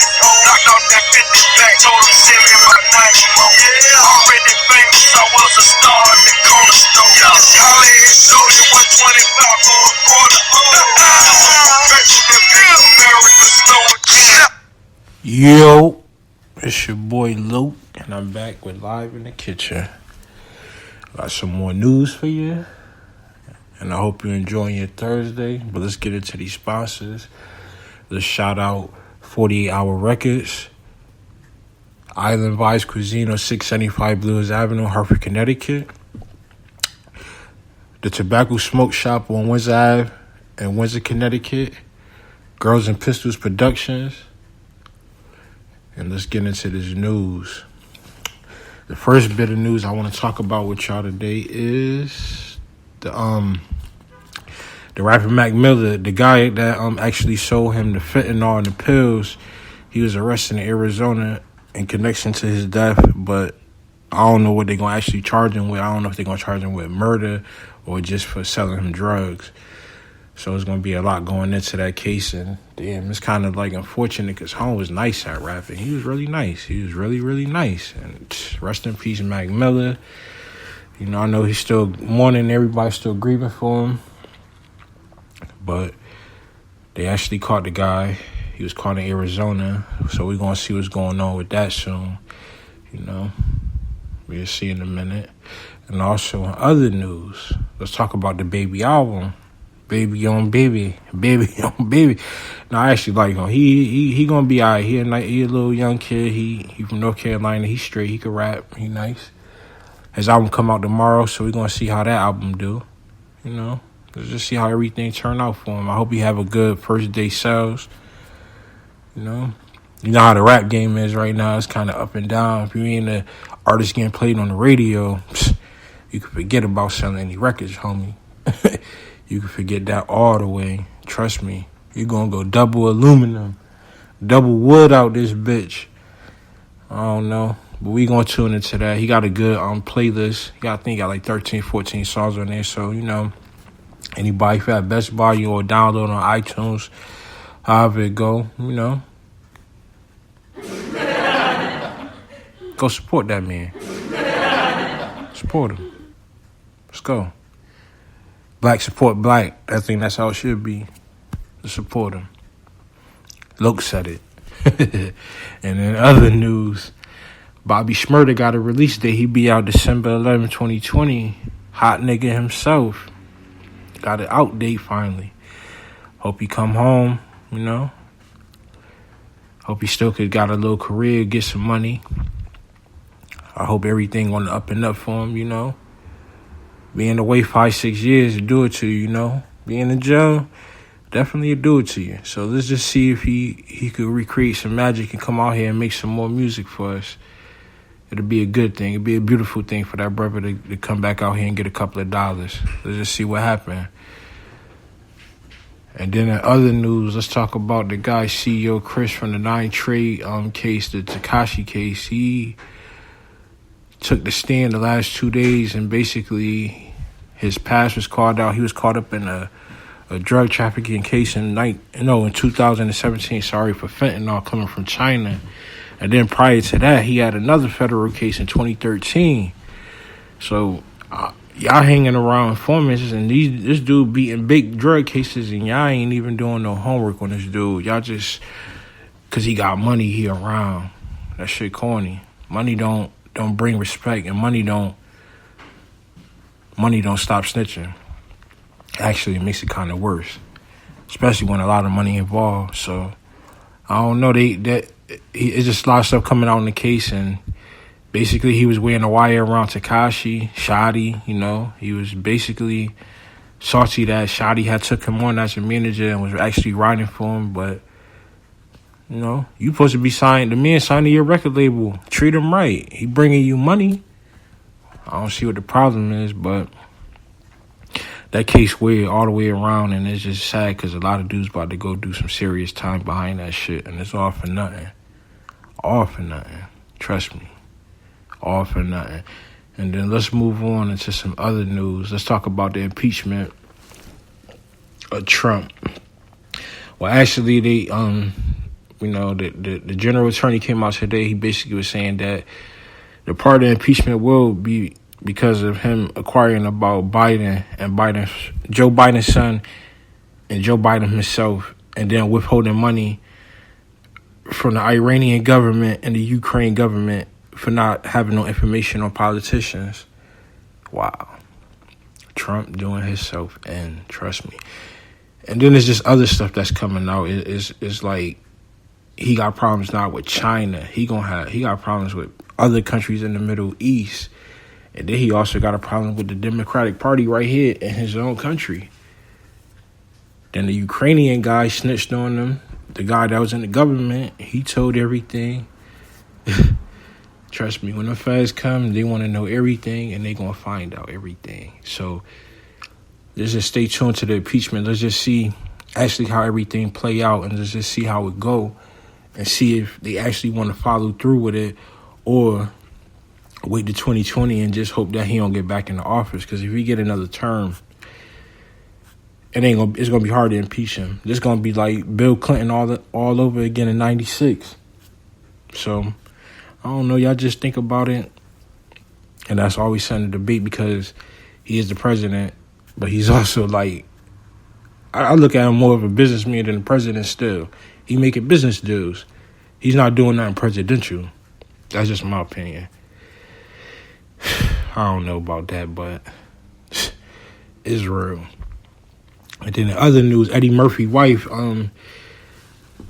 Knocked off that 50 pack, told him send me my 90 more. Already famous, I was a star at the corner store. Holla and show you 125 for a quarter. Yo, it's your boy Luke, and I'm back with Live in the Kitchen. Got some more news for you, and I hope you're enjoying your Thursday. But let's get into these sponsors. Let's shout out 48 Hour Records, Island Vibes Cuisine on 675 Blues Avenue, Hartford, Connecticut. The Tobacco Smoke Shop on Windsor Ave in Windsor, Connecticut. Girls and Pistols Productions. And let's get into this news. The first bit of news I want to talk about with y'all today is the rapper Mac Miller, the guy that actually sold him the fentanyl and the pills. He was arrested in Arizona in connection to his death, but I don't know what they're going to actually charge him with. I don't know if they're going to charge him with murder or just for selling him drugs. So it's going to be a lot going into that case. And damn, it's kind of like unfortunate because Home was nice at rapping. He was really nice. He was really, really nice. And rest in peace, Mac Miller. You know, I know he's still mourning. Everybody's still grieving for him. But they actually caught the guy. He was caught in Arizona. So we're going to see what's going on with that soon. You know, we'll see in a minute. And also, in other news, let's talk about the Baby album. Baby on Baby, Baby on Baby. No, I actually like him. He gonna be alright. He a little young kid. He from North Carolina. He's straight. He can rap. He nice. His album come out tomorrow, so we're gonna see how that album do. You know, let's just see how everything turn out for him. I hope he have a good first day sales. You know how the rap game is right now. It's kind of up and down. If you ain't an artist getting played on the radio, you can forget about selling any records, homie. You can forget that all the way. Trust me. You're going to go double aluminum, double wood out this bitch. I don't know. But we going to tune into that. He got a good playlist. I think he got like 13, 14 songs on there. So, you know, anybody if you have Best Buy, you or download on iTunes, however it go, you know. Go support that man. Support him. Let's go. Black support black. I think that's how it should be. To support him. Luke said it. And in other news, Bobby Shmurda got a release date. He be out December 11, 2020. Hot nigga himself. Got an out date finally. Hope he come home, you know. Hope he still could got a little career, get some money. I hope everything on the up and up for him, you know. Being away 5-6 years will do it to you, you know. Being in jail, definitely do it to you. So let's just see if he could recreate some magic and come out here and make some more music for us. It'll be a good thing. It'll be a beautiful thing for that brother to come back out here and get a couple of dollars. Let's just see what happened. And then in other news, let's talk about the guy, CEO Chris from the 9 Trade case, the Tekashi case. He took the stand the last 2 days, and basically his past was called out. He was caught up in a drug trafficking case in 2017, for fentanyl coming from China. And then prior to that, he had another federal case in 2013. So y'all hanging around informants, and this dude beating big drug cases, and y'all ain't even doing no homework on this dude. Y'all just, because he got money here around. That shit corny. Money don't bring respect, and money don't stop snitching. Actually, it makes it kind of worse, especially when a lot of money involved. So I don't know. It's just a lot of stuff coming out in the case, and basically he was wearing a wire around Tekashi, Shadi. You know, he was basically salty that Shadi had took him on as a manager and was actually writing for him, but. You know, you supposed to be the man signed to your record label. Treat him right. He bringing you money. I don't see what the problem is, but that case weird all the way around, and it's just sad because a lot of dudes about to go do some serious time behind that shit, and it's all for nothing. All for nothing. Trust me. All for nothing. And then let's move on into some other news. Let's talk about the impeachment of Trump. Well, actually, The general attorney came out today. He basically was saying that the part of impeachment will be because of him acquiring about Biden and Joe Biden's son and Joe Biden himself, and then withholding money from the Iranian government and the Ukraine government for not having no information on politicians. Wow. Trump doing himself, and trust me. And then there's just other stuff that's coming out. It's like he got problems now with China. He got problems with other countries in the Middle East. And then he also got a problem with the Democratic Party right here in his own country. Then the Ukrainian guy snitched on him. The guy that was in the government, he told everything. Trust me, when the feds come, they want to know everything, and they're going to find out everything. So let's just stay tuned to the impeachment. Let's just see actually how everything play out, and let's just see how it go, and see if they actually want to follow through with it, or wait to 2020 and just hope that he don't get back in the office. Because if he get another term, it's gonna be hard to impeach him. This gonna be like Bill Clinton all over again in '96. So I don't know. Y'all just think about it, and that's always something to debate because he is the president, but he's also like, I look at him more of a businessman than the president. Still, he making business deals. He's not doing nothing presidential. That's just my opinion. I don't know about that, but it's real. And then the other news, Eddie Murphy's wife, a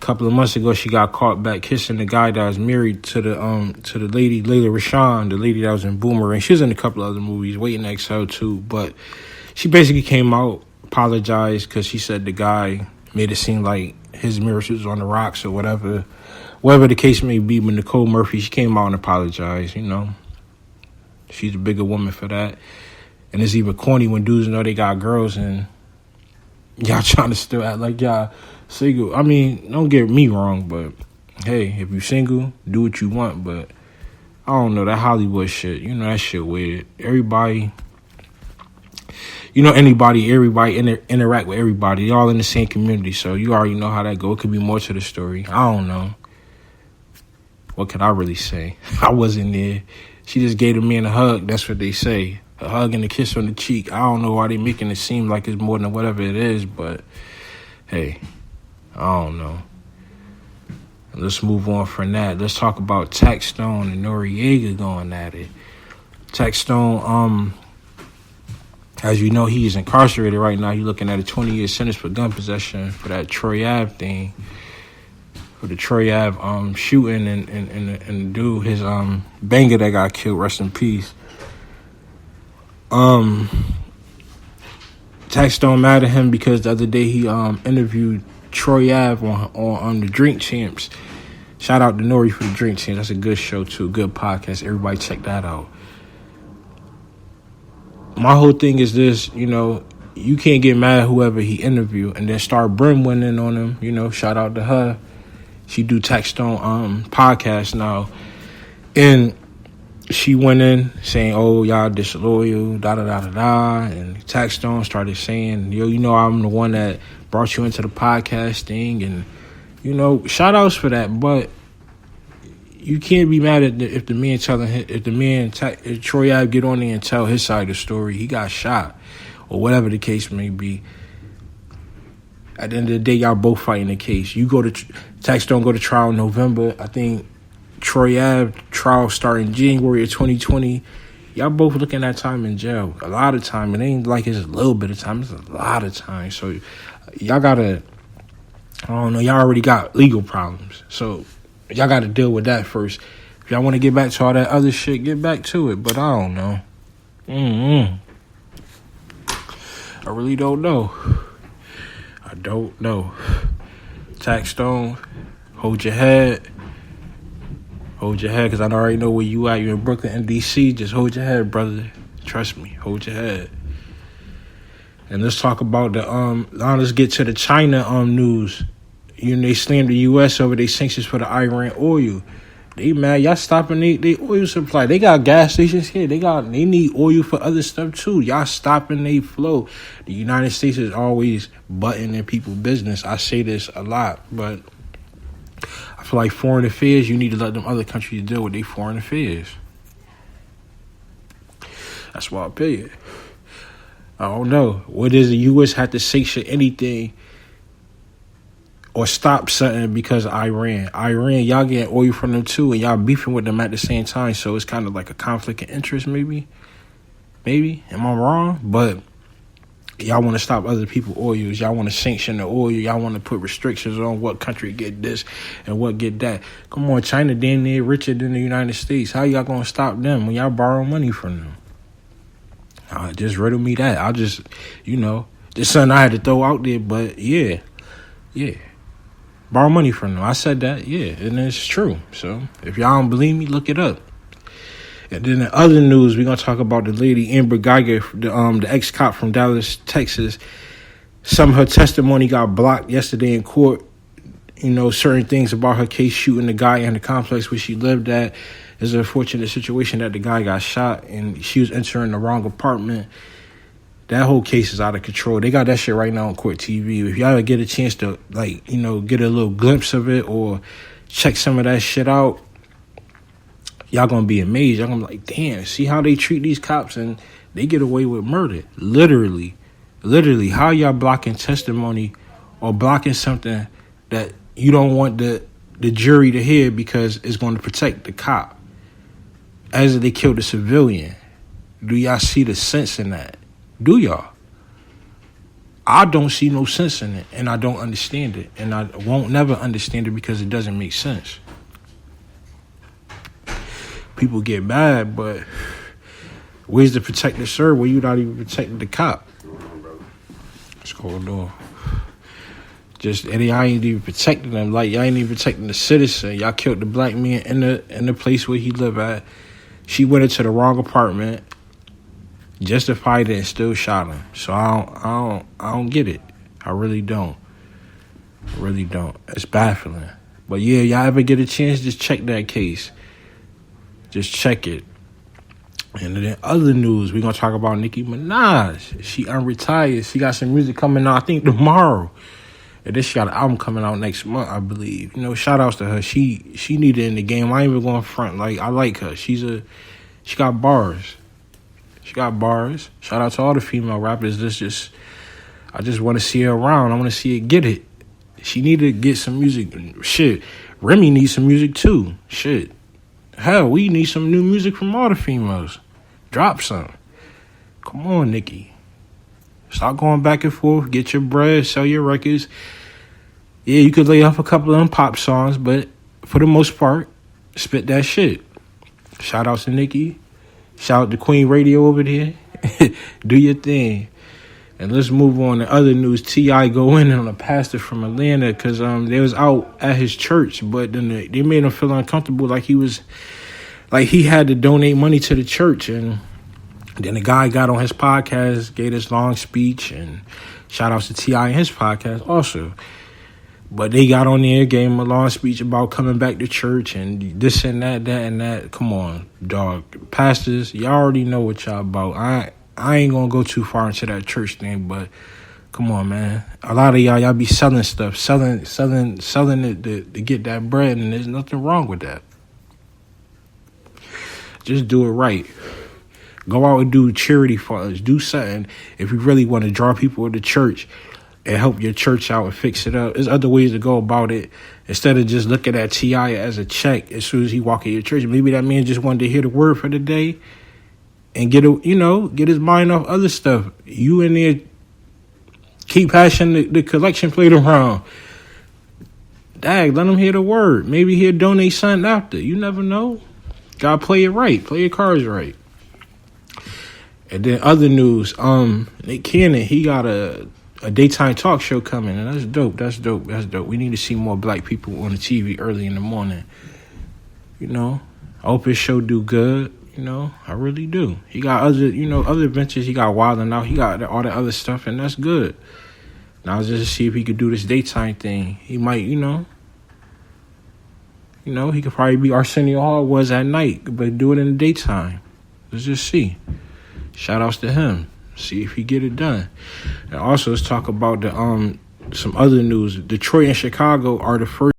couple of months ago, she got caught back kissing the guy that was married to the lady, Layla Rashawn, the lady that was in Boomerang. She was in a couple of other movies, Waiting to Exhale too. But she basically came out, apologized, because she said the guy made it seem like his marriage was on the rocks or whatever the case may be. But Nicole Murphy, she came out and apologized, She's a bigger woman for that. And it's even corny when dudes know they got girls and y'all trying to still act like y'all single. I mean, don't get me wrong, but hey, if you single, do what you want. But I don't know, that Hollywood shit, that shit weird. Everybody, everybody interact with everybody. They all in the same community, so you already know how that go. It could be more to the story. I don't know. What can I really say? I wasn't there. She just gave the man a hug. That's what they say. A hug and a kiss on the cheek. I don't know why they making it seem like it's more than whatever it is, but hey, I don't know. Let's move on from that. Let's talk about Taxstone and Noriega going at it. Taxstone, as you know, he's incarcerated right now. He's looking at a 20-year sentence for gun possession for that Troy Ave thing. For the Troy Ave shooting and dude, his banger that got killed, rest in peace. Taxstone mad at him because the other day he interviewed Troy Ave on the Drink Champs. Shout out to Nori for the Drink Champs. That's a good show too, good podcast. Everybody check that out. My whole thing is this, you can't get mad at whoever he interviewed and then start Brim winning on him. Shout out to her. She do Taxstone podcast now, and she went in saying, "Oh, y'all disloyal, da da da da da," and Taxstone started saying, "Yo, I'm the one that brought you into the podcast thing," and shout outs for that, but you can't be mad at if Troy Ave get on there and tell his side of the story. He got shot, or whatever the case may be. At the end of the day, y'all both fighting the case. Taxstone go to trial in November. I think Troy Ave trial starting January of 2020. Y'all both looking at time in jail. A lot of time. It ain't like it's a little bit of time. It's a lot of time. So y'all gotta, I don't know, y'all already got legal problems. So y'all gotta deal with that first. If y'all want to get back to all that other shit, get back to it. But I don't know. I really don't know. I don't know. Taxstone, hold your head. Hold your head, because I already know where you at. You're in Brooklyn and D.C. Just hold your head, brother. Trust me. Hold your head. And let's talk about now let's get to the China news. They slammed the U.S. over their sanctions for the Iran oil. They mad. Y'all stopping their oil supply. They got gas stations here. They need oil for other stuff too. Y'all stopping their flow. The United States is always butting in people's business. I say this a lot, but I feel like foreign affairs, you need to let them other countries deal with their foreign affairs. That's my opinion. I don't know. What does the U.S. have to sanction anything or stop something because of Iran? Iran, y'all getting oil from them too, and y'all beefing with them at the same time, so it's kind of like a conflict of interest, maybe. Maybe. Am I wrong? But y'all want to stop other people's oils. Y'all want to sanction the oil. Y'all want to put restrictions on what country get this and what get that. Come on, China damn near richer than the United States. How y'all going to stop them when y'all borrow money from them? Just riddle me that. I just, just something I had to throw out there. But, yeah. Borrow money from them. I said that, yeah, and it's true. So, if y'all don't believe me, look it up. And then in other news, we're going to talk about the lady, Amber Geiger, the ex-cop from Dallas, Texas. Some of her testimony got blocked yesterday in court. Certain things about her case shooting the guy in the complex where she lived at. It's an unfortunate situation that the guy got shot and she was entering the wrong apartment. That whole case is out of control. They got that shit right now on Court TV. If y'all get a chance to, get a little glimpse of it or check some of that shit out, y'all gonna be amazed. Y'all gonna be like, damn, see how they treat these cops and they get away with murder. Literally, how y'all blocking testimony or blocking something that you don't want the jury to hear because it's going to protect the cop as they killed a civilian? Do y'all see the sense in that? Do y'all? I don't see no sense in it, and I don't understand it, and I won't never understand it because it doesn't make sense. People get mad, but where's the protective serve where you're not even protecting the cop? What's going on? And y'all ain't even protecting them. Like, y'all ain't even protecting the citizen. Y'all killed the black man in the place where he live at. She went into the wrong apartment, justified it, and still shot him. So I don't get it. I really don't. It's baffling. But yeah, y'all ever get a chance, just check that case. Just check it. And then other news, we're going to talk about Nicki Minaj. She unretired. She got some music coming out, I think, tomorrow. And then she got an album coming out next month, I believe. Shout outs to her. She needed in the game. I ain't even going front. Like, I like her. She got bars. Shout out to all the female rappers. I just want to see her around. I want to see her get it. She need to get some music. Shit. Remy needs some music too. Shit. Hell, we need some new music from all the females. Drop some. Come on, Nicki. Stop going back and forth. Get your bread. Sell your records. Yeah, you could lay off a couple of them pop songs, but for the most part, spit that shit. Shout out to Nicki. Shout out to Queen Radio over there. Do your thing. And let's move on to other news. T.I. go in on a pastor from Atlanta because they was out at his church, but then they made him feel uncomfortable, like he had to donate money to the church. And then the guy got on his podcast, gave this long speech, and shout outs to T.I. and his podcast also. But they got on there, gave him a long speech about coming back to church and this and that, that and that. Come on, dog. Pastors, y'all already know what y'all about. I ain't gonna go too far into that church thing, but come on, man. A lot of y'all be selling stuff, selling it to get that bread, and there's nothing wrong with that. Just do it right. Go out and do charity for us. Do something if you really want to draw people to church and help your church out and fix it up. There's other ways to go about it. Instead of just looking at T.I. as a check as soon as he walk in your church. Maybe that man just wanted to hear the word for the day and get his mind off other stuff. You in there keep passing the collection plate around. Dag, let him hear the word. Maybe he'll donate something after. You never know. Gotta play it right. Play your cards right. And then other news, Nick Cannon, he got a daytime talk show coming, and that's dope. We need to see more black people on the TV early in the morning. I hope his show do good. I really do. He got other ventures. He got Wild 'N Out. He got all the other stuff, and that's good. Now just to see if he could do this daytime thing. He might, he could probably be Arsenio Hall was at night, but do it in the daytime. Let's just see. Shout outs to him. See if he get it done. And also let's talk about some other news. Detroit and Chicago are the first